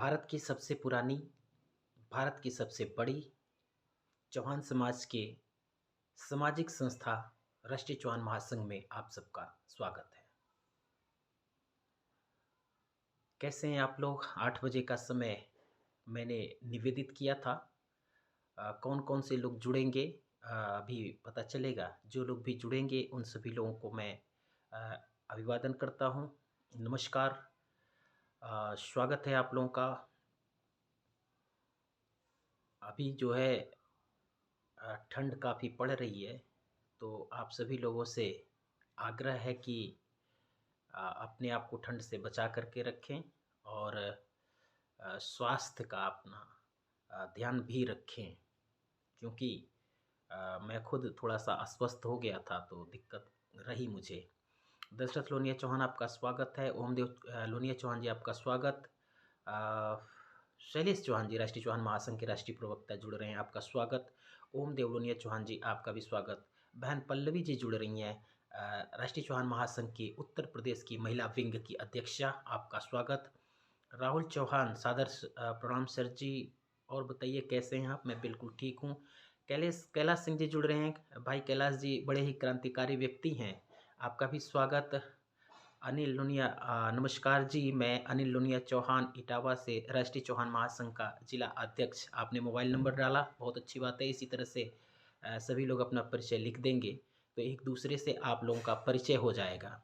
भारत की सबसे पुरानी, भारत की सबसे बड़ी चौहान समाज के सामाजिक संस्था राष्ट्रीय चौहान महासंघ में आप सबका स्वागत है। कैसे हैं आप लोग? 8 बजे का समय मैंने निवेदित किया था। कौन-कौन से लोग जुड़ेंगे अभी पता चलेगा। जो लोग भी जुड़ेंगे उन सभी लोगों को मैं अ, अभिवादन करता हूँ। नमस्कार। स्वागत है आप लोगों का। अभी जो है ठंड काफ़ी पड़ रही है, तो आप सभी लोगों से आग्रह है कि अपने आप को ठंड से बचा कर के रखें और स्वास्थ्य का अपना ध्यान भी रखें क्योंकि मैं खुद थोड़ा-सा अस्वस्थ हो गया था, तो दिक्कत रही मुझे। दशरथ लोनिया चौहान आपका स्वागत है। ओमदेव लोनिया चौहान जी आपका स्वागत। अ, शैलेश चौहान जी राष्ट्रीय चौहान महासंघ के राष्ट्रीय प्रवक्ता जुड़ रहे हैं, आपका स्वागत। ओमदेव लोनिया चौहान जी आपका भी स्वागत। बहन पल्लवी जी जुड़ रही हैं राष्ट्रीय चौहान महासंघ की उत्तर प्रदेश की महिला विंग की अध्यक्षा, आपका स्वागत। राहुल चौहान प्रणाम सर जी। और बताइए कैसे हैं आप? मैं बिल्कुल ठीक हूँ। कैलाश सिंह जी जुड़ रहे हैं। भाई कैलाश जी बड़े ही क्रांतिकारी व्यक्ति हैं, आपका भी स्वागत। अनिल लुनिया नमस्कार जी, मैं अनिल लुनिया चौहान इटावा से राष्ट्रीय चौहान महासंघ का जिला अध्यक्ष। आपने मोबाइल नंबर डाला, बहुत अच्छी बात है। इसी तरह से सभी लोग अपना परिचय लिख देंगे, तो एक दूसरे से आप लोगों का परिचय हो जाएगा।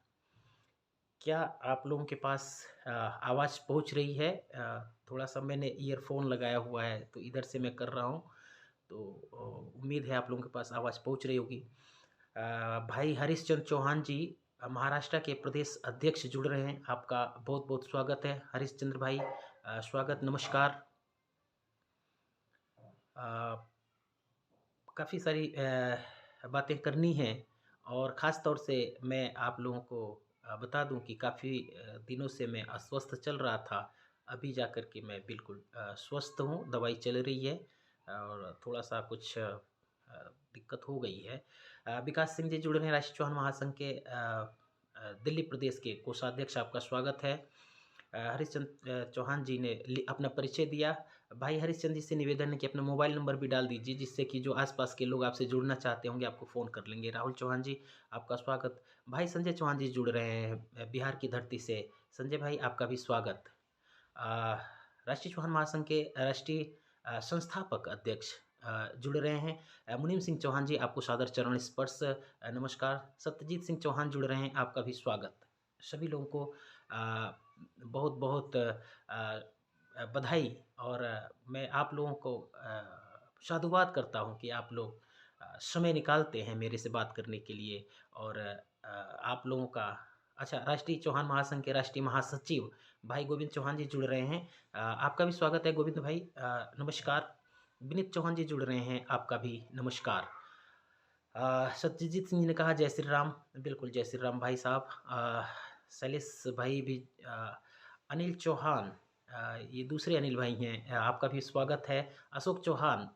क्या आप लोगों के पास आवाज़ पहुंच रही है? थोड़ा-सा मैंने ईयरफ़ोन लगाया हुआ है, तो इधर से मैं कर रहा हूँ, तो उम्मीद है आप लोगों के पास आवाज़ पहुंच रही होगी। भाई हरीश चंद्र चौहान जी महाराष्ट्र के प्रदेश अध्यक्ष जुड़ रहे हैं, आपका बहुत-बहुत स्वागत है हरीश चंद्र भाई। स्वागत, नमस्कार। काफ़ी सारी बातें करनी हैं और ख़ास तौर से मैं आप लोगों को बता दूं कि काफ़ी दिनों से मैं अस्वस्थ चल रहा था। अभी जा कर के मैं बिल्कुल स्वस्थ हूँ, दवाई चल रही है और थोड़ा-सा कुछ दिक्कत हो गई है। विकास सिंह जी जुड़ रहे हैं राष्ट्रीय चौहान महासंघ के दिल्ली प्रदेश के कोषाध्यक्ष, आपका स्वागत है। हरीशचंद्र चौहान जी ने अपना परिचय दिया। भाई हरीशचंद्र जी से निवेदन है कि अपना मोबाइल नंबर भी डाल दीजिए, जिससे कि जो आसपास के लोग आपसे जुड़ना चाहते होंगे आपको फ़ोन कर लेंगे। राहुल चौहान जी आपका स्वागत। भाई संजय चौहान जी जुड़ रहे हैं बिहार की धरती से। संजय भाई आपका भी स्वागत। अ, राष्ट्रीय चौहान महासंघ के राष्ट्रीय संस्थापक अध्यक्ष जुड़ रहे हैं। मुनीम सिंह चौहान जी आपको सादर चरण स्पर्श नमस्कार। सत्यजीत सिंह चौहान जुड़ रहे हैं, आपका भी स्वागत। सभी लोगों को बहुत-बहुत बधाई और मैं आप लोगों को साधुवाद करता हूँ कि आप लोग समय निकालते हैं मेरे से बात करने के लिए और आप लोगों का अच्छा। राष्ट्रीय चौहान महासंघ के राष्ट्रीय महासचिव भाई गोविंद चौहान जी जुड़ रहे हैं, आपका भी स्वागत है गोविंद भाई। नमस्कार। विनीत चौहान जी जुड़ रहे हैं, आपका भी नमस्कार। सत्यजीत सिंह जी ने कहा जय श्री राम, बिल्कुल जय श्री राम भाई साहब। शैलेश भाई भी अनिल चौहान ये दूसरे अनिल भाई हैं, आपका भी स्वागत है। अशोक चौहान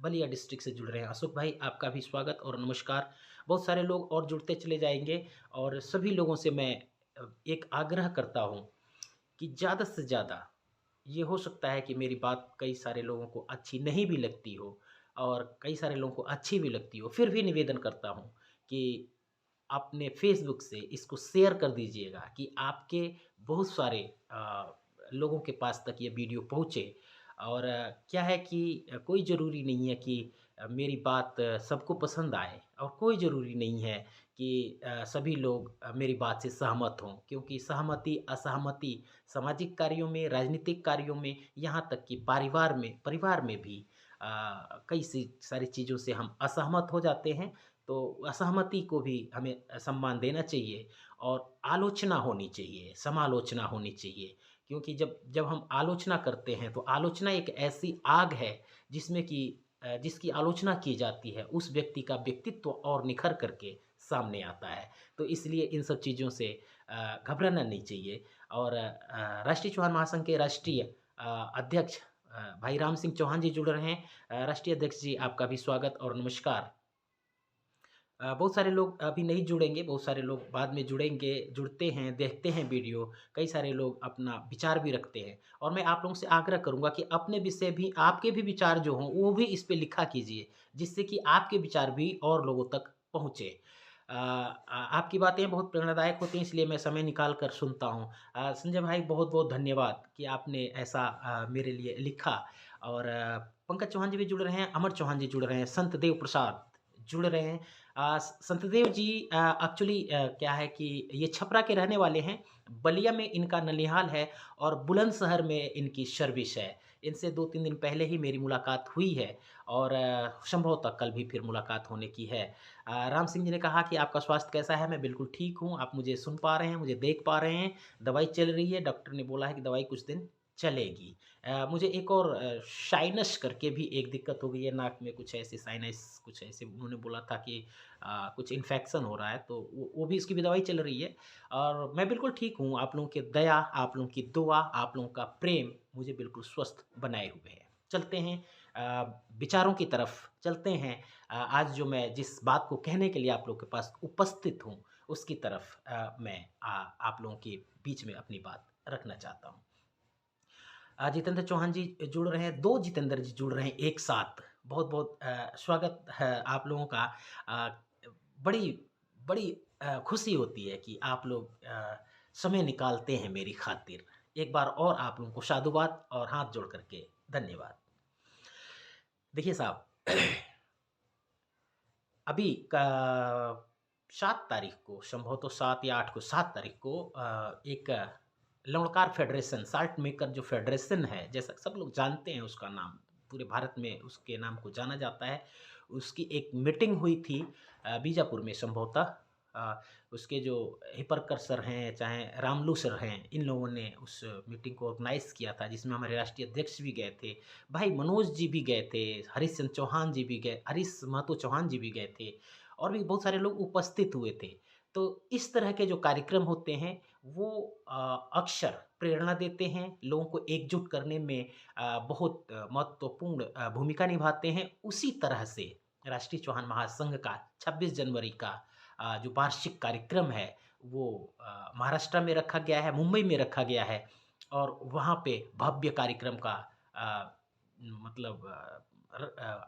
बलिया डिस्ट्रिक्ट से जुड़ रहे हैं, अशोक भाई आपका भी स्वागत और नमस्कार। बहुत सारे लोग और जुड़ते चले जाएंगे और सभी लोगों से मैं एक आग्रह करता हूँ कि ज़्यादा से ज़्यादा ये हो सकता है कि मेरी बात कई सारे लोगों को अच्छी नहीं भी लगती हो और कई सारे लोगों को अच्छी भी लगती हो, फिर भी निवेदन करता हूँ कि अपने फ़ेसबुक से इसको शेयर कर दीजिएगा कि आपके बहुत सारे लोगों के पास तक ये वीडियो पहुँचे। और क्या है कि कोई ज़रूरी नहीं है कि मेरी बात सबको पसंद आए और कोई ज़रूरी नहीं है कि सभी लोग मेरी बात से सहमत हों, क्योंकि सहमति, असहमति सामाजिक कार्यों में, राजनीतिक कार्यों में, यहाँ तक कि परिवार में भी कई सी सारी चीज़ों से हम असहमत हो जाते हैं। तो असहमति को भी हमें सम्मान देना चाहिए और आलोचना होनी चाहिए, समालोचना होनी चाहिए। क्योंकि जब जब हम आलोचना करते हैं, तो आलोचना एक ऐसी आग है जिसमें कि जिसकी आलोचना की जाती है, उस व्यक्ति का व्यक्तित्व और निखर कर के सामने आता है। तो इसलिए इन सब चीज़ों से घबराना नहीं चाहिए। और राष्ट्रीय चौहान महासंघ के राष्ट्रीय अध्यक्ष भाई राम सिंह चौहान जी जुड़ रहे हैं। राष्ट्रीय अध्यक्ष जी आपका भी स्वागत और नमस्कार। बहुत सारे लोग अभी नहीं जुड़ेंगे, बहुत सारे लोग बाद में जुड़ेंगे, जुड़ते हैं, देखते हैं वीडियो, कई सारे लोग अपना विचार भी रखते हैं और मैं आप लोगों से आग्रह करूँगा कि अपने विषय भी आपके भी विचार जो हों, वो भी इस पे लिखा कीजिए, जिससे कि आपके विचार भी और लोगों तक पहुँचे। आपकी बातें बहुत प्रेरणादायक होती हैं, इसलिए मैं समय निकाल कर सुनता हूँ। संजय भाई बहुत-बहुत धन्यवाद कि आपने ऐसा मेरे लिए लिखा और पंकज चौहान जी भी जुड़ रहे हैं, अमर चौहान जी जुड़ रहे हैं, संतदेव प्रसाद जुड़ रहे हैं। संतदेव जी एक्चुअली क्या है कि ये छपरा के रहने वाले हैं, बलिया में इनका ननिहाल है और बुलंदशहर में इनकी सर्विस है। इनसे 2-3 दिन पहले ही मेरी मुलाकात हुई है और संभवतः कल भी फिर मुलाकात होने की है। राम सिंह जी ने कहा कि आपका स्वास्थ्य कैसा है? मैं बिल्कुल ठीक हूँ, आप मुझे सुन पा रहे हैं, मुझे देख पा रहे हैं, दवाई चल रही है, डॉक्टर ने बोला है कि दवाई कुछ दिन चलेगी। मुझे एक और साइनस करके भी एक दिक्कत हो गई है, नाक में कुछ ऐसे साइनस कुछ ऐसे उन्होंने बोला था कि कुछ इन्फेक्शन हो रहा है, तो वो भी इसकी भी दवाई चल रही है और मैं बिल्कुल ठीक हूँ। आप लोगों की दया, आप लोगों की दुआ, आप लोगों का प्रेम मुझे बिल्कुल स्वस्थ बनाए हुए है। चलते हैं विचारों की तरफ चलते हैं। आज जो मैं जिस बात को कहने के लिए आप लोगों के पास उपस्थित हूँ, उसकी तरफ मैं आप लोगों के बीच में अपनी बात रखना चाहता हूँ। जितेंद्र चौहान जी जुड़ रहे हैं, 2 जितेंद्र जी जुड़ रहे हैं एक साथ। बहुत-बहुत स्वागत है आप लोगों का। अ, बड़ी बड़ी खुशी होती है कि आप लोग समय निकालते हैं मेरी खातिर। एक बार और आप लोगों को साधुवाद और हाथ जोड़ कर के धन्यवाद। देखिए साहब, अभी का 7 तारीख को संभवतः 7 या 8 को 7 तारीख को एक लौहकार फेडरेशन साल्ट मेकर जो फेडरेशन है, जैसा सब लोग जानते हैं उसका नाम, पूरे भारत में उसके नाम को जाना जाता है। उसकी एक मीटिंग हुई थी बीजापुर में संभवतः। उसके जो हिपरकर सर हैं, चाहे रामलू सर हैं, इन लोगों ने उस मीटिंग को ऑर्गेनाइज़ किया था, जिसमें हमारे राष्ट्रीय अध्यक्ष भी गए थे, भाई मनोज जी भी गए थे, हरीश चंद्र चौहान जी भी गए, हरीश महतो चौहान जी भी गए थे और भी बहुत सारे लोग उपस्थित हुए थे। तो इस तरह के जो कार्यक्रम होते हैं वो अक्सर प्रेरणा देते हैं, लोगों को एकजुट करने में बहुत महत्वपूर्ण भूमिका निभाते हैं। उसी तरह से राष्ट्रीय चौहान महासंघ का 26 जनवरी का जो वार्षिक कार्यक्रम है वो महाराष्ट्र में रखा गया है, मुंबई में रखा गया है और वहाँ पे भव्य कार्यक्रम का मतलब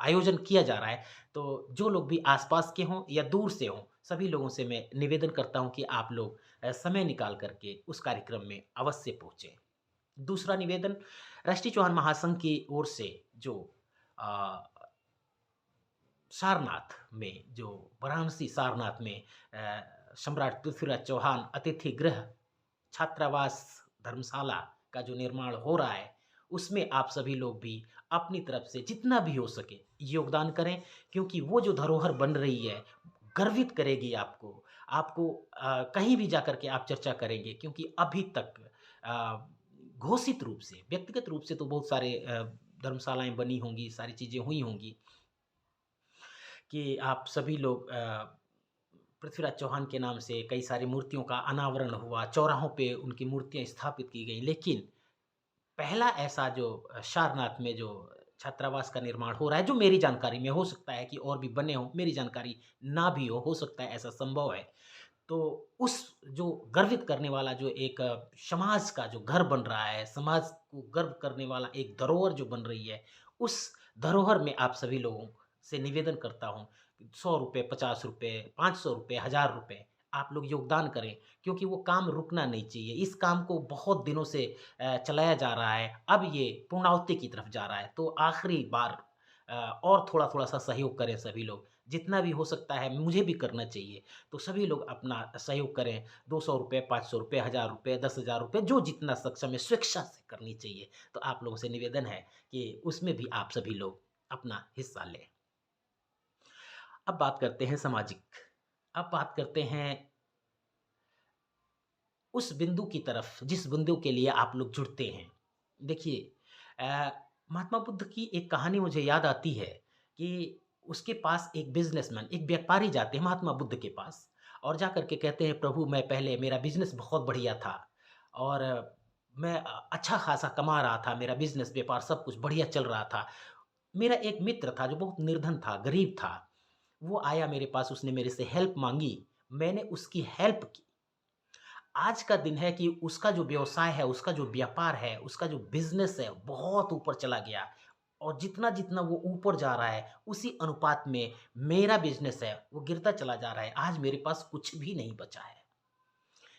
आयोजन किया जा रहा है। तो जो लोग भी आस-पास के हों या दूर से हों, सभी लोगों से मैं निवेदन करता हूँ कि आप लोग समय निकाल कर के उस कार्यक्रम में अवश्य पहुँचे। दूसरा निवेदन, राष्ट्रीय चौहान महासंघ की ओर से जो अ, सारनाथ में जो वाराणसी सारनाथ में सम्राट पृथ्वीराज चौहान अतिथि गृह छात्रावास धर्मशाला का जो निर्माण हो रहा है, उसमें आप सभी लोग भी अपनी तरफ से जितना भी हो सके योगदान करें क्योंकि वो जो धरोहर बन रही है, गर्वित करेगी आपको। आपको कहीं भी जाकर के आप चर्चा करेंगे क्योंकि अभी तक अ, घोषित रूप से, व्यक्तिगत रूप से तो बहुत सारे धर्मशालाएँ बनी होंगी, सारी चीज़ें हुई होंगी कि आप सभी लोग पृथ्वीराज चौहान के नाम से कई सारी मूर्तियों का अनावरण हुआ, चौराहों पे उनकी मूर्तियाँ स्थापित की गईं। लेकिन पहला ऐसा जो सारनाथ में जो छात्रावास का निर्माण हो रहा है, जो मेरी जानकारी में हो सकता है कि और भी बने हों, मेरी जानकारी ना भी हो सकता है ऐसा संभव है। तो उस जो गर्वित करने वाला जो एक समाज का जो घर बन रहा है, समाज को गर्व करने वाला एक धरोहर जो बन रही है, उस धरोहर में आप सभी लोगों से निवेदन करता हूँ, ₹100, ₹50, ₹500, ₹1000 आप लोग योगदान करें, क्योंकि वो काम रुकना नहीं चाहिए। इस काम को बहुत दिनों से चलाया जा रहा है, अब ये पूर्णाहुति की तरफ जा रहा है, तो आखिरी बार और थोड़ा-थोड़ा सा सहयोग करें सभी लोग। जितना भी हो सकता है मुझे भी करना चाहिए। तो सभी लोग अपना सहयोग करें, ₹200, ₹500, ₹1000, ₹10,000 जो जितना सक्षम है स्वेच्छा से करनी चाहिए। तो आप लोगों से निवेदन है कि उसमें भी आप सभी लोग अपना हिस्सा लें। अब बात करते हैं सामाजिक, अब बात करते हैं उस बिंदु की तरफ जिस बिंदु के लिए आप लोग जुड़ते हैं। देखिए महात्मा बुद्ध की एक कहानी मुझे याद आती है कि उसके पास एक बिज़नेसमैन, एक व्यापारी जाते हैं महात्मा बुद्ध के पास और जाकर के कहते हैं, "प्रभु मैं पहले मेरा बिज़नेस बहुत बढ़िया था और मैं अच्छा खासा कमा रहा था, मेरा बिज़नेस व्यापार सब कुछ बढ़िया चल रहा था। मेरा एक मित्र था जो बहुत निर्धन था, गरीब था। वो आया मेरे पास, उसने मेरे से हेल्प माँगी, मैंने उसकी हेल्प की। आज का दिन है कि उसका जो व्यवसाय है, उसका जो व्यापार है, उसका जो बिज़नेस है, बहुत ऊपर चला गया और जितना-जितना वो ऊपर जा रहा है, उसी अनुपात में मेरा बिज़नेस है, वो गिरता चला जा रहा है। आज मेरे पास कुछ भी नहीं बचा है।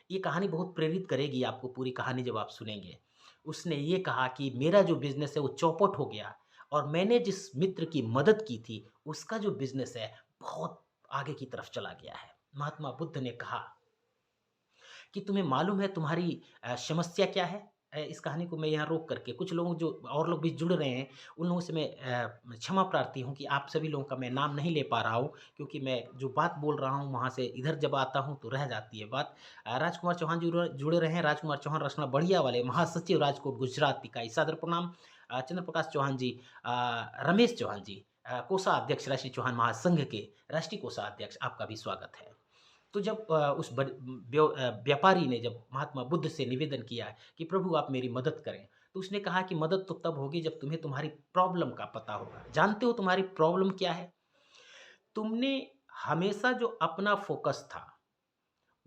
ये कहानी बहुत प्रेरित करेगी आपको, पूरी कहानी जब आप सुनेंगे। उसने ये कहा कि मेरा जो बिज़नेस है वो चौपट हो गया और मैंने जिस मित्र की मदद की थी, उसका जो बिज़नेस है बहुत आगे की तरफ चला गया है। महात्मा बुद्ध ने कहा कि तुम्हें मालूम है तुम्हारी समस्या क्या है? इस कहानी को मैं यहाँ रोक करके कुछ लोग जो और लोग भी जुड़ रहे हैं, उन लोगों से मैं क्षमा प्रार्थी हूँ कि आप सभी लोगों का मैं नाम नहीं ले पा रहा हूँ, क्योंकि मैं जो बात बोल रहा हूँ वहाँ से इधर जब आता हूँ तो रह जाती है बात। राजकुमार चौहान जुड़े रहे हैं, राजकुमार चौहान रचना बढ़िया वाले महासचिव राजकोट गुजरात इकाई, सादर प्रणाम। चंद्र प्रकाश चौहान जी, रमेश चौहान जी, कोषाध्यक्ष राष्ट्रीय चौहान महासंघ के राष्ट्रीय कोषाध्यक्ष, आपका भी स्वागत है। तो जब उस व्यापारी ने जब महात्मा बुद्ध से निवेदन किया कि प्रभु आप मेरी मदद करें, तो उसने कहा कि मदद तो तब होगी जब तुम्हें तुम्हारी प्रॉब्लम का पता होगा। जानते हो तुम्हारी प्रॉब्लम क्या है? तुमने हमेशा जो अपना फ़ोकस था,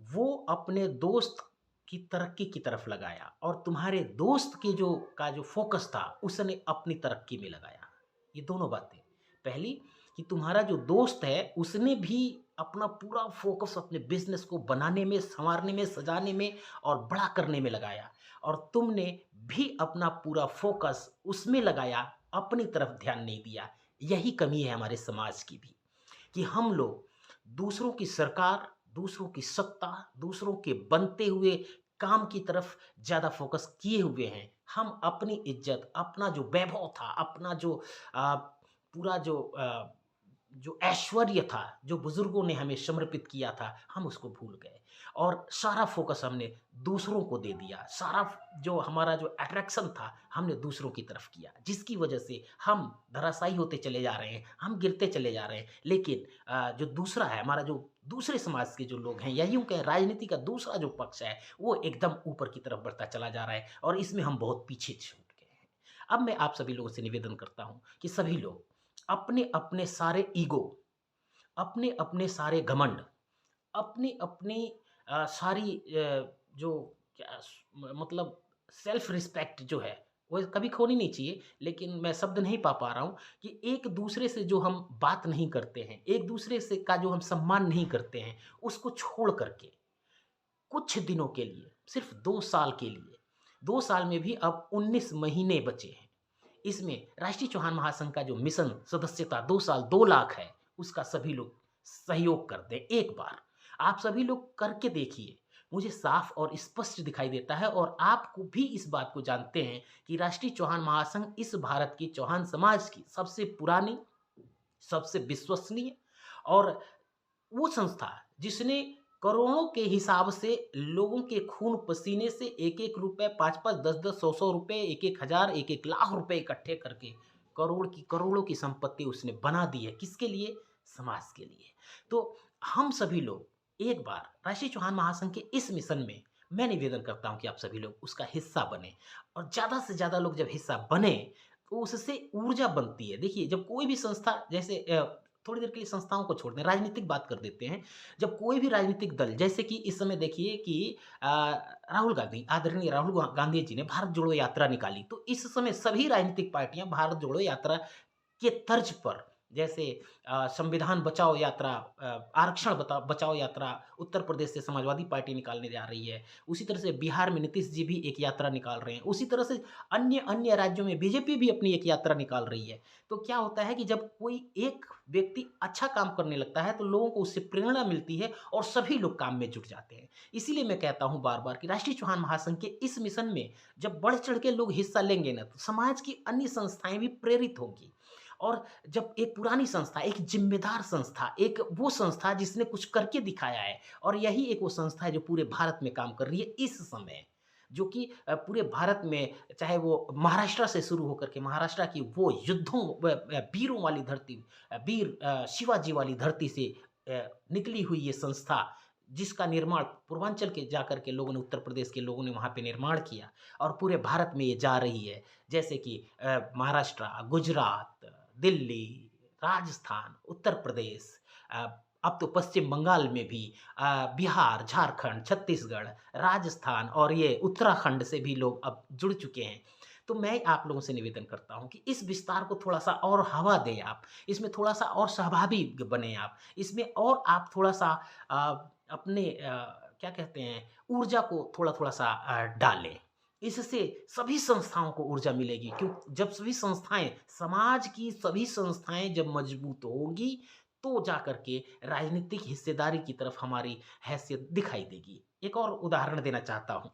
वो अपने दोस्त की तरक्की की तरफ लगाया और तुम्हारे दोस्त की जो फ़ोकस था, उसने अपनी तरक्की में लगाया। ये दोनों बातें। पहली कि तुम्हारा जो दोस्त है, उसने भी अपना पूरा फ़ोकस अपने बिज़नेस को बनाने में, सँवारने में, सजाने में और बड़ा करने में लगाया और तुमने भी अपना पूरा फ़ोकस उसमें लगाया, अपनी तरफ ध्यान नहीं दिया। यही कमी है हमारे समाज की भी। कि हम लोग दूसरों की सरकार, दूसरों की सत्ता, दूसरों के बनते हुए काम की तरफ ज़्यादा फ़ोकस किए हुए हैं। हम अपनी इज़्ज़त, अपना जो वैभव था, अपना जो अ, पूरा जो ऐश्वर्य था, जो बुज़ुर्गों ने हमें समर्पित किया था, हम उसको भूल गए और सारा फ़ोकस हमने दूसरों को दे दिया। सारा जो हमारा जो अट्रैक्शन था, हमने दूसरों की तरफ किया, जिसकी वजह से हम धराशायी होते चले जा रहे हैं, हम गिरते चले जा रहे हैं। लेकिन जो दूसरा है, हमारा जो दूसरे समाज के जो लोग हैं या यूँ कहें राजनीति का दूसरा जो पक्ष है, वो एकदम ऊपर की तरफ बढ़ता चला जा रहा है और इसमें हम बहुत पीछे छूट गए हैं। अब मैं आप सभी लोगों से निवेदन करता हूँ कि सभी लोग अपने-अपने सारे ईगो, अपने-अपने सारे घमंड, अपनी-अपनी सारी जो क्या मतलब सेल्फ रिस्पेक्ट जो है, वो कभी खोनी नहीं चाहिए, लेकिन मैं शब्द नहीं पा रहा हूँ कि एक-दूसरे से जो हम बात नहीं करते हैं, एक-दूसरे से का जो हम सम्मान नहीं करते हैं, उसको छोड़ कर के कुछ दिनों के लिए, सिर्फ़ 2 साल के लिए, 2 साल में भी अब 19 महीने बचे हैं। इसमें राष्ट्रीय चौहान महासंघ का जो मिशन सदस्यता 2 साल 2 लाख है, उसका सभी लोग सहयोग कर दें एक बार। आप सभी लोग करके देखिए, मुझे साफ और स्पष्ट दिखाई देता है और आपको भी इस बात को जानते हैं कि राष्ट्रीय चौहान महासंघ इस भारत की चौहान समाज की सबसे पुरानी, सबसे विश्वसनीय और वो संस्था जिसने करोड़ों के हिसाब से लोगों के खून पसीने से एक-एक रुपए, 5-5, 10-10, 100-100 रुपए, 1-1 हज़ार, 1-1 लाख रुपए इकट्ठे करके करोड़ों की संपत्ति उसने बना दी है। किसके लिए? समाज के लिए। तो हम सभी लोग एक बार राष्ट्रीय चौहान महासंघ के इस मिशन में मैं निवेदन करता हूँ कि आप सभी लोग उसका हिस्सा बनें और ज़्यादा से ज़्यादा लोग जब हिस्सा बने, तो उससे ऊर्जा बनती है। देखिए, जब कोई भी संस्था जैसे थोड़ी देर के लिए संस्थाओं को छोड़ दें, राजनीतिक बात कर देते हैं। जब कोई भी राजनीतिक दल जैसे कि इस समय देखिए कि राहुल गांधी, आदरणीय राहुल गांधी जी ने भारत जोड़ो यात्रा निकाली, तो इस समय सभी राजनीतिक पार्टियां भारत जोड़ो यात्रा के तर्ज पर जैसे संविधान बचाओ यात्रा, आरक्षण बचाओ यात्रा उत्तर प्रदेश से समाजवादी पार्टी निकालने जा रही है। उसी तरह से बिहार में नीतीश जी भी एक यात्रा निकाल रहे हैं। उसी तरह से अन्य अन्य राज्यों में बीजेपी भी अपनी एक यात्रा निकाल रही है। तो क्या होता है कि जब कोई एक व्यक्ति अच्छा काम करने लगता है तो लोगों को उससे प्रेरणा मिलती है और सभी लोग काम में जुट जाते हैं। इसीलिए मैं कहता हूँ बार-बार कि राष्ट्रीय चौहान महासंघ के इस मिशन में जब बढ़-चढ़ के लोग हिस्सा लेंगे ना, तो समाज की अन्य संस्थाएँ भी प्रेरित होंगी। और जब एक पुरानी संस्था, एक ज़िम्मेदार संस्था, एक वो संस्था जिसने कुछ करके दिखाया है और यही एक वो संस्था है जो पूरे भारत में काम कर रही है इस समय, जो कि पूरे भारत में चाहे वो महाराष्ट्र से शुरू होकर के महाराष्ट्र की वो युद्धों वीरों वाली धरती, वीर शिवाजी वाली धरती से निकली हुई ये संस्था, जिसका निर्माण पूर्वांचल के जाकर के लोगों ने, उत्तर प्रदेश के लोगों ने वहाँ पे निर्माण किया और पूरे भारत में ये जा रही है। जैसे कि महाराष्ट्र, गुजरात, दिल्ली, राजस्थान, उत्तर प्रदेश, अब तो पश्चिम बंगाल में भी बिहार, झारखंड, छत्तीसगढ़, राजस्थान और ये उत्तराखंड से भी लोग अब जुड़ चुके हैं। तो मैं आप लोगों से निवेदन करता हूँ कि इस विस्तार को थोड़ा-सा और हवा दें आप, इसमें थोड़ा-सा और सहभागी बनें आप, इसमें और आप थोड़ा-सा अपने क्या कहते हैं, ऊर्जा को थोड़ा-थोड़ा सा डालें। इससे सभी संस्थाओं को ऊर्जा मिलेगी क्यों जब सभी संस्थाएँ समाज की सभी संस्थाएँ जब मजबूत होंगी, तो जाकर के राजनीतिक हिस्सेदारी की तरफ हमारी हैसियत दिखाई देगी। एक और उदाहरण देना चाहता हूँ।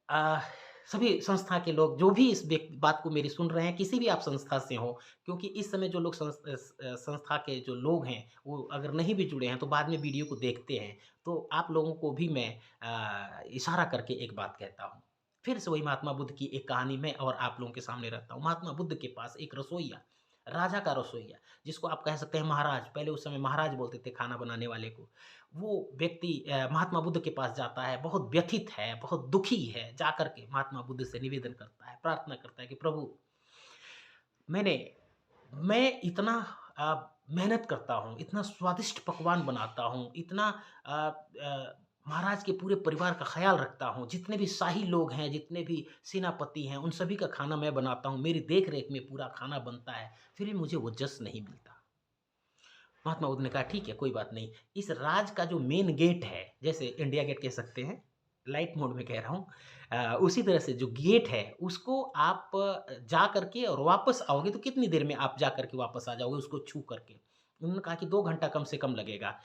अ, सभी संस्था के लोग जो भी इस बात को मेरी सुन रहे हैं, किसी भी आप संस्था से हो, क्योंकि इस समय जो लोग संस्था के जो लोग हैं, वो अगर नहीं भी जुड़े हैं, तो बाद में वीडियो को देखते हैं, तो आप लोगों को भी मैं इशारा करके एक बात कहता हूँ। फिर से वही महात्मा बुद्ध की एक कहानी मैं और आप लोगों के सामने रखता हूँ। महात्मा बुद्ध के पास एक रसोइया, राजा का रसोइया, जिसको आप कह सकते हैं महाराज, पहले उस समय महाराज बोलते थे खाना बनाने वाले को। वो व्यक्ति महात्मा बुद्ध के पास जाता है, बहुत व्यथित है, बहुत दुखी है, जाकर के महात्मा बुद्ध से निवेदन करता है, प्रार्थना करता है कि प्रभु मैंने मैं इतना मेहनत करता हूँ, इतना स्वादिष्ट पकवान बनाता हूँ, इतना महाराज के पूरे परिवार का ख़्याल रखता हूँ, जितने भी शाही लोग हैं, जितने भी सेनापति हैं, उन सभी का खाना मैं बनाता हूँ, मेरी देख-रेख में पूरा खाना बनता है, फिर भी मुझे वो जस नहीं मिलता। महात्मा बुद्ध ने कहा ठीक है कोई बात नहीं। इस राज का जो मेन गेट है, जैसे इंडिया गेट कह सकते हैं, लाइट मोड में कह रहा हूँ। उसी तरह से जो गेट है उसको आप जा करके और वापस आओगे तो कितनी देर में आप जा करके वापस आ जाओगे उसको छू करके? उन्होंने कहा कि 2 घंटा कम से कम लगेगा।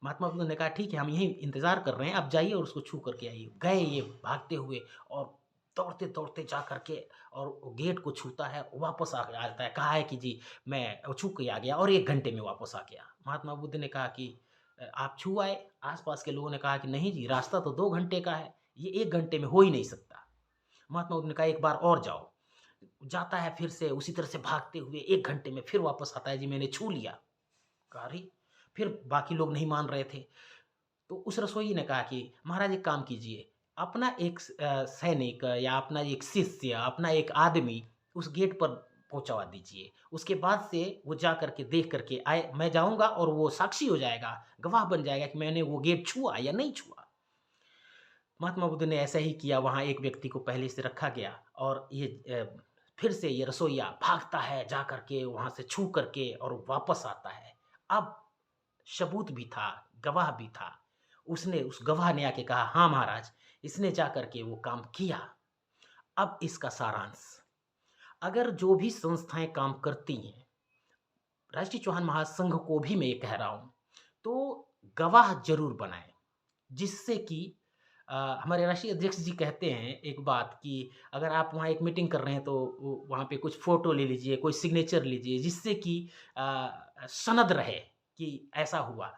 महात्मा बुद्ध ने कहा ठीक है हम यहीं इंतज़ार कर रहे हैं, आप जाइए और उसको छू करके आइए। गए ये भागते हुए और दौड़ते-दौड़ते जा करके और वो गेट को छूता है, वापस आ आता है। कहा है कि जी मैं छू के आ गया और 1 घंटे में वापस आ गया। महात्मा बुद्ध ने कहा कि आप छू आए? आस-पास के लोगों ने कहा कि नहीं जी, रास्ता तो 2 घंटे का है, ये 1 घंटे में हो ही नहीं सकता। महात्मा बुद्ध ने कहा एक बार और जाओ। जाता है फिर से उसी तरह से भागते हुए 1 घंटे में फिर वापस आता है, जी मैंने छू लिया। कहा अरे! फिर बाकी लोग नहीं मान रहे थे। तो उस रसोई ने कहा कि महाराज एक काम कीजिए, अपना एक सैनिक या अपना एक शिष्य, अपना एक आदमी उस गेट पर पहुँचवा दीजिए। उसके बाद से वो जा कर के देख कर के आए मैं जाऊँगा और वो साक्षी हो जाएगा, गवाह बन जाएगा कि मैंने वो गेट छुआ या नहीं छुआ। महात्मा बुद्ध ने ऐसा ही किया, वहाँ एक व्यक्ति को पहले से रखा गया और ये फिर से ये रसोइया भागता है जा कर के वहाँ से छू करके और वापस आता है। अब सबूत भी था, गवाह भी था। उसने उस गवाह ने आके कहा, "हाँ महाराज, इसने जा कर के वो काम किया।" अब इसका सारांश, अगर जो भी संस्थाएँ काम करती हैं, राष्ट्रीय चौहान महासंघ को भी मैं ये कह रहा हूँ, तो गवाह ज़रूर बनाएँ, जिससे कि हमारे राष्ट्रीय अध्यक्ष जी कहते हैं एक बात कि अगर आप वहाँ एक मीटिंग कर रहे हैं, तो वो वहाँ पे कुछ फ़ोटो ले लीजिए, कोई सिग्नेचर लीजिए, जिससे कि सनद रहे कि ऐसा हुआ।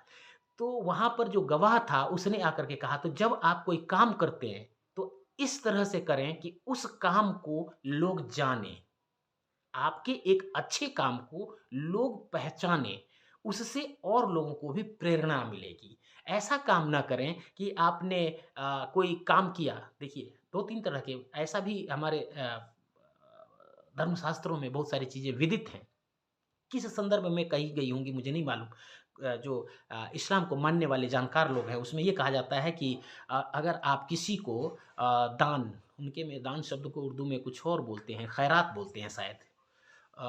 तो वहाँ पर जो गवाह था उसने आकर के कहा तो जब आप कोई काम करते हैं तो इस तरह से करें कि उस काम को लोग जानें। आपके एक अच्छे काम को लोग पहचानें, उससे और लोगों को भी प्रेरणा मिलेगी। ऐसा काम ना करें कि आपने कोई काम किया देखिए 2-3 तरह के ऐसा भी हमारे धर्मशास्त्रों में बहुत सारी चीज़ें विदित हैं। किस संदर्भ में कही गई होंगी मुझे नहीं मालूम। जो इस्लाम को मानने वाले जानकार लोग हैं उसमें ये कहा जाता है कि अगर आप किसी को दान उनके में दान शब्द को उर्दू में कुछ और बोलते हैं, खैरात बोलते हैं शायद। अ,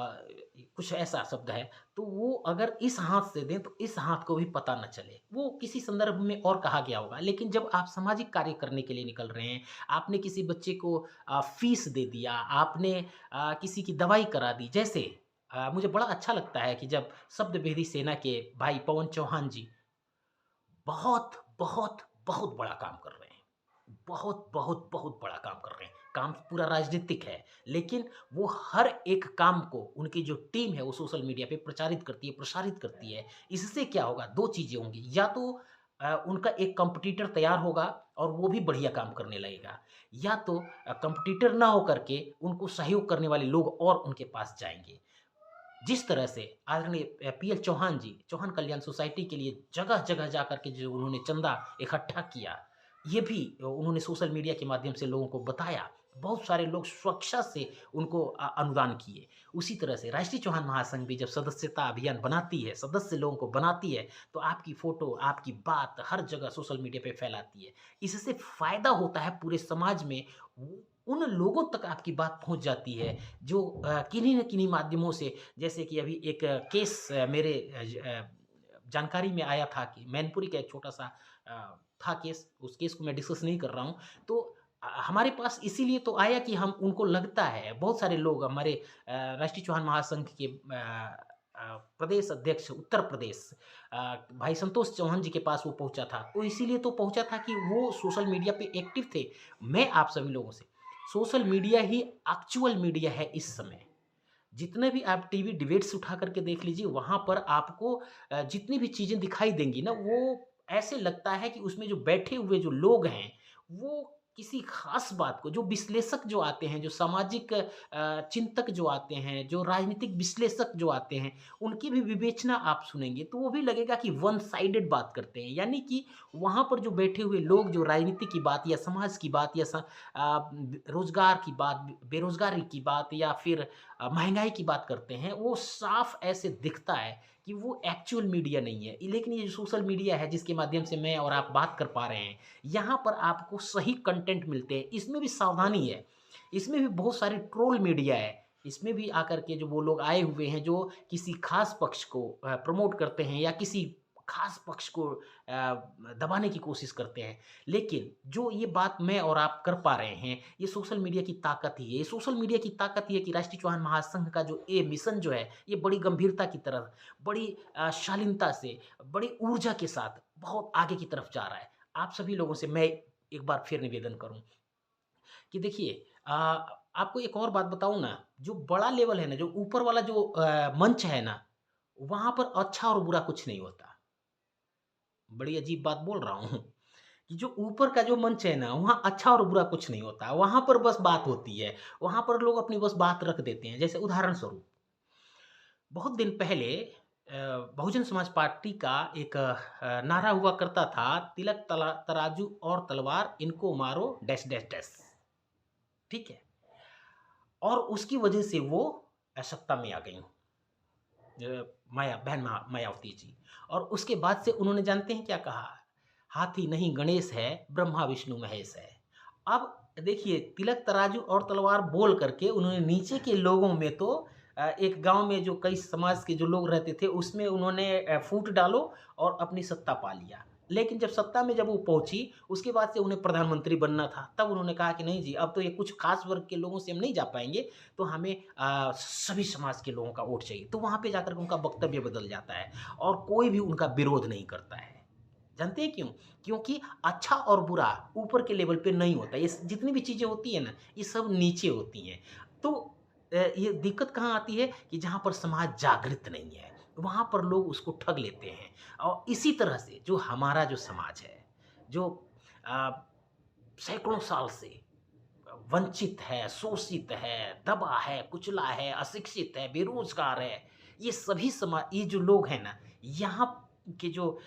कुछ ऐसा शब्द है, तो वो अगर इस हाथ से दें तो इस हाथ को भी पता ना चले। वो किसी संदर्भ में और कहा गया होगा, लेकिन जब आप सामाजिक कार्य करने के लिए निकल रहे हैं, आपने किसी बच्चे को फीस दे दिया, आपने किसी की दवाई करा दी, जैसे मुझे बड़ा अच्छा लगता है कि जब शब्दभेदी सेना के भाई पवन चौहान जी बहुत, बहुत, बहुत बड़ा काम कर रहे हैं। बहुत, बहुत, बहुत बड़ा काम कर रहे हैं। काम पूरा राजनीतिक है, लेकिन वो हर एक काम को उनकी जो टीम है वो सोशल मीडिया पे प्रचारित करती है, प्रसारित करती है। इससे क्या होगा 2 चीज़ें होंगी, या तो उनका एक कॉम्पिटिटर तैयार होगा और वो भी बढ़िया काम करने लगेगा, या तो कॉम्पिटिटर ना हो करके उनको सहयोग करने वाले लोग और उनके पास जाएँगे। जिस तरह से आदरणीय पीएल चौहान जी, चौहान कल्याण सोसाइटी के लिए जगह-जगह जाकर के जो उन्होंने चंदा इकट्ठा किया, ये भी उन्होंने सोशल मीडिया के माध्यम से लोगों को बताया बहुत सारे लोग स्वेच्छा से उनको अनुदान किए। उसी तरह से राष्ट्रीय चौहान महासंघ भी जब सदस्यता अभियान बनाती है, सदस्य लोगों को बनाती है, तो आपकी फ़ोटो, आपकी बात हर जगह सोशल मीडिया पे फैलाती है। इससे फ़ायदा होता है पूरे समाज में, वो उन लोगों तक आपकी बात पहुँच जाती है जो किन्हीं न किन्हीं माध्यमों से, जैसे कि अभी एक केस मेरे जानकारी में आया था कि मैनपुरी का एक छोटा-सा था केस, उस केस को मैं डिस्कस नहीं कर रहा हूँ। तो हमारे पास इसीलिए तो आया कि हम उनको लगता है, बहुत सारे लोग हमारे राष्ट्रीय चौहान महासंघ के प्रदेश अध्यक्ष उत्तर प्रदेश भाई संतोष चौहान जी के पास वो पहुँचा था। तो इसीलिए तो पहुँचा था कि वो सोशल मीडिया पे एक्टिव थे। मैं आप सभी लोगों से, सोशल मीडिया ही एक्चुअल मीडिया है इस समय। जितने भी आप टीवी डिबेट्स उठा करके देख लीजिए, वहाँ पर आपको जितनी भी चीज़ें दिखाई देंगी ना, वो ऐसे लगता है कि उसमें जो बैठे हुए जो लोग हैं, वो किसी ख़ास बात को, जो विश्लेषक जो आते हैं, जो सामाजिक चिंतक जो आते हैं, जो राजनीतिक विश्लेषक जो आते हैं, उनकी भी विवेचना आप सुनेंगे, तो वो भी लगेगा कि वन साइडेड बात करते हैं। यानी कि वहाँ पर जो बैठे हुए लोग जो राजनीति की बात या समाज की बात या रोज़गार की बात, बेरोज़गारी की बात या फिर महँगाई की बात करते हैं, वो साफ़ ऐसे दिखता है कि वो एक्चुअल मीडिया नहीं है। लेकिन ये जो सोशल मीडिया है जिसके माध्यम से मैं और आप बात कर पा रहे हैं, यहाँ पर आपको सही कंटेंट मिलते हैं। इसमें भी सावधानी है, इसमें भी बहुत सारे ट्रोल मीडिया है। इसमें भी आकर के जो वो लोग आए हुए हैं जो किसी ख़ास पक्ष को प्रमोट करते हैं या किसी ख़ास पक्ष को दबाने की कोशिश करते हैं। लेकिन जो ये बात मैं और आप कर पा रहे हैं, ये सोशल मीडिया की ताकत ही है। ये सोशल मीडिया की ताकत ही है कि राष्ट्रीय चौहान महासंघ का जो ये मिशन जो है, ये बड़ी गंभीरता की तरफ, बड़ी शालीनता से, बड़ी ऊर्जा के साथ बहुत आगे की तरफ जा रहा है। आप सभी लोगों से मैं एक बार फिर निवेदन करूँ कि देखिए आपको एक और बात बताऊँ ना, जो बड़ा लेवल है ना, जो ऊपर वाला जो मंच है ना, वहाँ पर अच्छा और बुरा कुछ नहीं होता। बड़ी अजीब बात बोल रहा हूँ। कि जो ऊपर का जो मंच है ना, वहाँ अच्छा और बुरा कुछ नहीं होता। वहाँ पर बस बात होती है। वहाँ पर लोग अपनी बस बात रख देते हैं। जैसे उदाहरण स्वरूप, बहुत दिन पहले बहुजन समाज पार्टी का एक नारा हुआ करता था, तिलक तराजू और तलवार इनको मारो डैश डैश डैश। ठीक है? और उसकी वजह से वो सत्ता में आ गईं। मायावती जी। और उसके बाद से उन्होंने जानते हैं क्या कहा? हाथी नहीं गणेश है, ब्रह्मा विष्णु महेश है। अब देखिए तिलक तराजू और तलवार बोल करके उन्होंने नीचे के लोगों में तो एक गाँव में जो कई समाज के जो लोग रहते थे उसमें उन्होंने फूट डालो और अपनी सत्ता पा लिया। लेकिन जब सत्ता में जब वो पहुँची, उसके बाद से उन्हें प्रधानमंत्री बनना था। तब उन्होंने कहा कि नहीं जी, अब तो ये कुछ खास वर्ग के लोगों से हम नहीं जा पाएँगे, तो हमें सभी समाज के लोगों का वोट चाहिए। तो वहाँ पे जाकर के उनका वक्तव्य बदल जाता है और कोई भी उनका विरोध नहीं करता है। जानते हैं क्यों? क्योंकि अच्छा और बुरा ऊपर के लेवल पे नहीं होता। ये जितनी भी चीज़ें होती हैं ना, ये सब नीचे होती हैं। तो ये दिक्कत कहाँ आती है कि जहाँ पर समाज जागृत नहीं है, वहाँ पर लोग उसको ठग लेते हैं। और इसी तरह से जो हमारा जो समाज है, जो अ, सैकड़ों साल से वंचित है, शोषित है, दबा है, कुचला है, अशिक्षित है, बेरोज़गार है, ये सभी ये जो लोग हैं ना, यहाँ के जो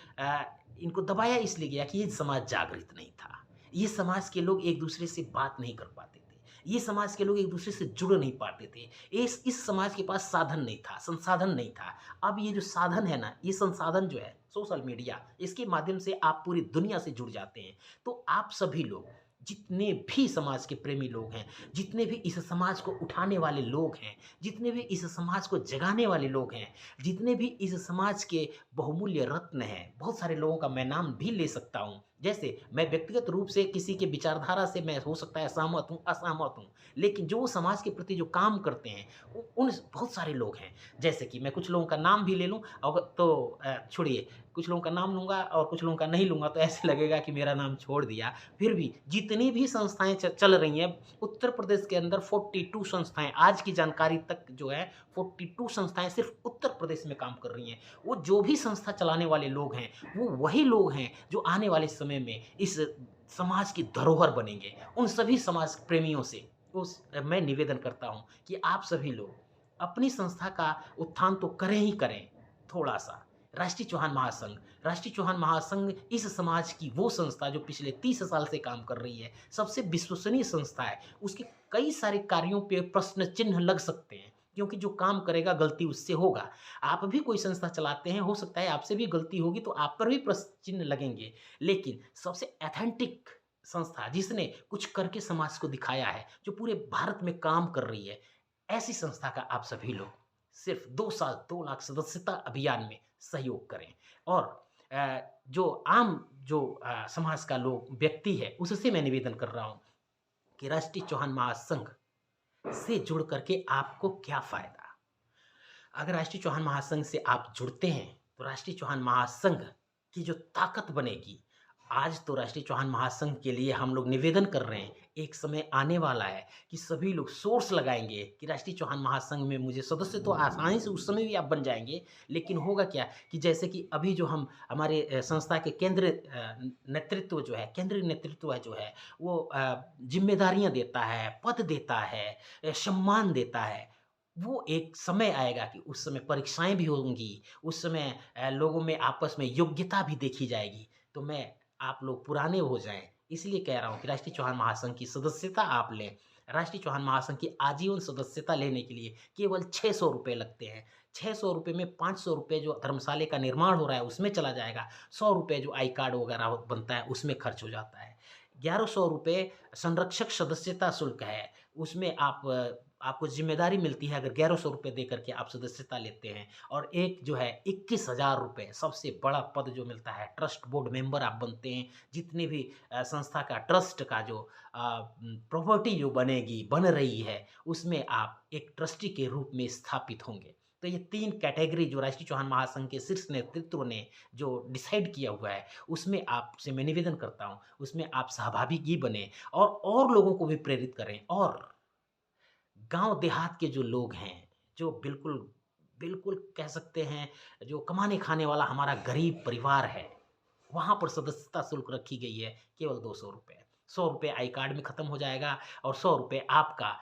इनको दबाया इसलिए गया कि ये समाज जागृत नहीं था। ये समाज के लोग एक-दूसरे से बात नहीं कर पाते थे। ये समाज के लोग एक-दूसरे से जुड़ नहीं पाते थे। इस समाज के पास साधन नहीं था, संसाधन नहीं था। अब ये जो साधन है ना, ये संसाधन जो है सोशल मीडिया, इसके माध्यम से आप पूरी दुनिया से जुड़ जाते हैं। तो आप सभी लोग जितने भी समाज के प्रेमी लोग हैं, जितने भी इस समाज को उठाने वाले लोग हैं, जितने भी इस समाज को जगाने वाले लोग हैं, जितने भी इस समाज के बहुमूल्य रत्न हैं, बहुत सारे लोगों का मैं नाम भी ले सकता हूँ। जैसे मैं व्यक्तिगत रूप से किसी के विचारधारा से मैं हो सकता है सहमत हूँ, असहमत हूँ, लेकिन जो समाज के प्रति जो काम करते हैं, उ उन बहुत सारे लोग हैं। जैसे कि मैं कुछ लोगों का नाम भी ले लूँ तो छोड़िए, कुछ लोगों का नाम लूँगा और कुछ लोगों का नहीं लूँगा तो ऐसे लगेगा कि मेरा नाम छोड़ दिया। फिर भी जितनी भी संस्थाएँ चल रही हैं, उत्तर प्रदेश के अंदर 42 संस्थाएँ आज की जानकारी तक जो है 42 संस्थाएँ सिर्फ़ उत्तर प्रदेश में काम कर रही हैं। वो जो भी संस्था चलाने वाले लोग हैं, वो वही लोग हैं जो आने वाले समय में इस समाज की धरोहर बनेंगे। उन सभी समाज प्रेमियों से मैं निवेदन करता हूँ कि आप सभी लोग अपनी संस्था का उत्थान तो करें ही करें, थोड़ा-सा। राष्ट्रीय चौहान महासंघ। राष्ट्रीय चौहान महासंघ इस समाज की वो संस्था जो पिछले 30 साल से काम कर रही है, सबसे विश्वसनीय संस्था है। उसके कई सारे कार्यों पे प्रश्न चिन्ह लग सकते हैं, क्योंकि जो काम करेगा गलती उससे होगा। आप भी कोई संस्था चलाते हैं, हो सकता है आपसे भी गलती होगी तो आप पर भी प्रश्न चिन्ह लगेंगे। लेकिन सबसे ऑथेंटिक संस्था जिसने कुछ करके समाज को दिखाया है, जो पूरे भारत में काम कर रही है, ऐसी संस्था का आप सभी लोग सिर्फ 2 साल 2 लाख सदस्यता अभियान में सहयोग करें। और जो आम जो समाज का लोग व्यक्ति है, उससे मैं निवेदन कर रहा हूँ कि राष्ट्रीय चौहान महासंघ से जुड़ करके आपको क्या फ़ायदा? अगर राष्ट्रीय चौहान महासंघ से आप जुड़ते हैं, तो राष्ट्रीय चौहान महासंघ की जो ताकत बनेगी, आज तो राष्ट्रीय चौहान महासंघ के लिए हम लोग निवेदन कर रहे हैं, एक समय आने वाला है कि सभी लोग सोर्स लगाएँगे कि राष्ट्रीय चौहान महासंघ में मुझे सदस्य तो आसानी से उस समय भी आप बन जाएँगे, लेकिन होगा क्या कि जैसे कि अभी जो हम हमारे संस्था के नेतृत्व जो है, केंद्रीय नेतृत्व जो है, वो ज़िम्मेदारियाँ देता है, पद देता है, सम्मान देता है। वो एक समय आएगा कि उस समय परीक्षाएँ भी होंगी, उस समय लोगों में आपस में योग्यता भी देखी जाएगी। तो मैं आप लोग पुराने हो जाएँ, इसलिए कह रहा हूँ कि राष्ट्रीय चौहान महासंघ की सदस्यता आप लें। राष्ट्रीय चौहान महासंघ की आजीवन सदस्यता लेने के लिए केवल ₹600 लगते हैं। ₹600 में ₹500 जो धर्मशाला का निर्माण हो रहा है, उसमें चला जाएगा। ₹100 जो आई कार्ड वगैरह बनता है, उसमें खर्च हो जाता है। ₹1100 संरक्षक सदस्यता शुल्क है, उसमें आपको ज़िम्मेदारी मिलती है अगर ₹1100 दे करके आप सदस्यता लेते हैं। और एक जो है ₹21,000 सबसे बड़ा पद जो मिलता है, ट्रस्ट बोर्ड मेंबर आप बनते हैं। जितने भी संस्था का ट्रस्ट का जो प्रॉपर्टी जो बन रही है, उसमें आप एक ट्रस्टी के रूप में स्थापित होंगे। तो ये 3 कैटेगरी जो राष्ट्रीय चौहान महासंघ के शीर्ष नेतृत्व ने जो डिसाइड किया हुआ है, उसमें आपसे मैं निवेदन करता हूँ, उसमें आप सहभागी बनें और लोगों को भी प्रेरित करें। और गाँव देहात के जो लोग हैं, जो बिल्कुल बिल्कुल कह सकते हैं, जो कमाने खाने वाला हमारा गरीब परिवार है, वहाँ पर सदस्यता शुल्क रखी गई है केवल ₹200। ₹100 आई कार्ड में खत्म हो जाएगा और ₹100 आपका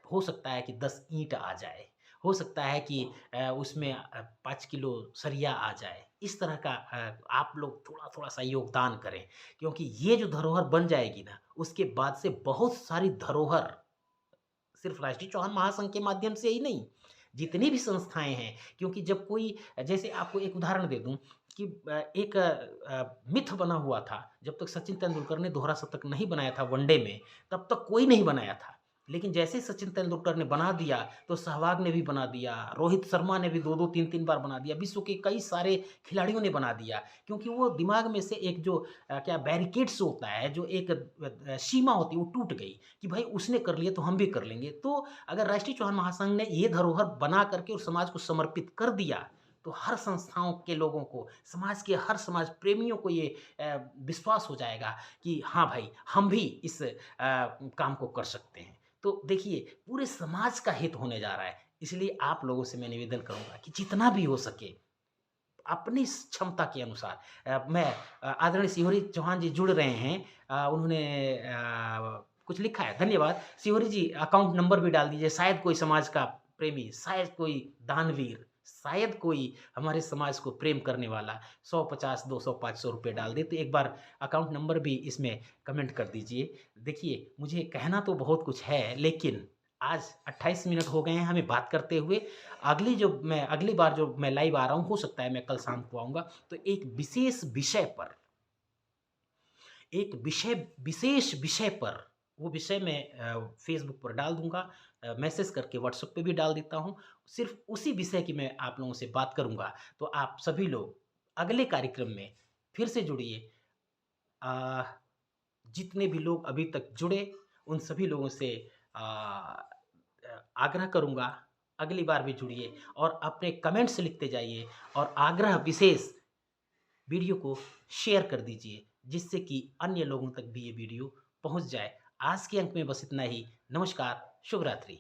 हो सकता है कि 10 ईंट आ जाए, हो सकता है कि उसमें 5 किलो सरिया आ जाए। इस तरह का आप लोग थोड़ा-थोड़ा सा योगदान करें, क्योंकि ये जो धरोहर बन जाएगी ना, उसके बाद से बहुत सारी धरोहर सिर्फ राष्ट्रीय चौहान महासंघ के माध्यम से ही नहीं, जितनी भी संस्थाएँ हैं, क्योंकि जब कोई जैसे आपको एक उदाहरण दे दूँ कि एक मिथ बना हुआ था, जब तक सचिन तेंदुलकर ने दोहरा शतक नहीं बनाया था वनडे में, तब तक कोई नहीं बनाया था। लेकिन जैसे ही सचिन तेंदुलकर ने बना दिया, तो सहवाग ने भी बना दिया, रोहित शर्मा ने भी 2-2 3-3 बार बना दिया, विश्व के कई सारे खिलाड़ियों ने बना दिया, क्योंकि वो दिमाग में से एक जो क्या बैरिकेड्स होता है, जो एक सीमा होती है, वो टूट गई। कि भाई उसने कर लिया तो हम भी कर लेंगे। तो अगर राष्ट्रीय चौहान महासंघ ने ये धरोहर बना करके और समाज को समर्पित कर दिया, तो हर संस्थाओं के लोगों को, समाज के हर समाज प्रेमियों को ये विश्वास हो जाएगा कि हाँ भाई, हम भी इस काम को कर सकते हैं। तो देखिए, पूरे समाज का हित होने जा रहा है, इसलिए आप लोगों से मैं निवेदन करूँगा कि जितना भी हो सके अपनी क्षमता के अनुसार आदरणीय शिवरी चौहान जी जुड़ रहे हैं। उन्होंने कुछ लिखा है, धन्यवाद। शिवरी जी अकाउंट नंबर भी डाल दीजिए, शायद कोई समाज का प्रेमी, शायद कोई दानवीर, शायद कोई हमारे समाज को प्रेम करने वाला 100, 50, 200, ₹500 डाल दे। तो एक बार अकाउंट नंबर भी इसमें कमेंट कर दीजिए। देखिए, मुझे कहना तो बहुत कुछ है, लेकिन आज 28 मिनट हो गए हैं हमें बात करते हुए। अगली बार जो मैं लाइव आ रहा हूँ, हो सकता है मैं कल शाम को आऊँगा, तो एक विशेष विषय पर, एक विशेष विषय पर, वो विषय मैं फ़ेसबुक पर डाल दूँगा, मैसेज करके व्हाट्सएप पे भी डाल देता हूँ। सिर्फ़ उसी विषय की मैं आप लोगों से बात करूँगा, तो आप सभी लोग अगले कार्यक्रम में फिर से जुड़िए। अ, जितने भी लोग अभी तक जुड़े, उन सभी लोगों से आग्रह करूँगा, अगली बार भी जुड़िए और अपने कमेंट्स लिखते जाइए और आग्रह विशेष वीडियो को शेयर कर दीजिए, जिससे कि अन्य लोगों तक भी ये वीडियो पहुँच जाए। आज के अंक में बस इतना ही। नमस्कार, शुभ रात्रि।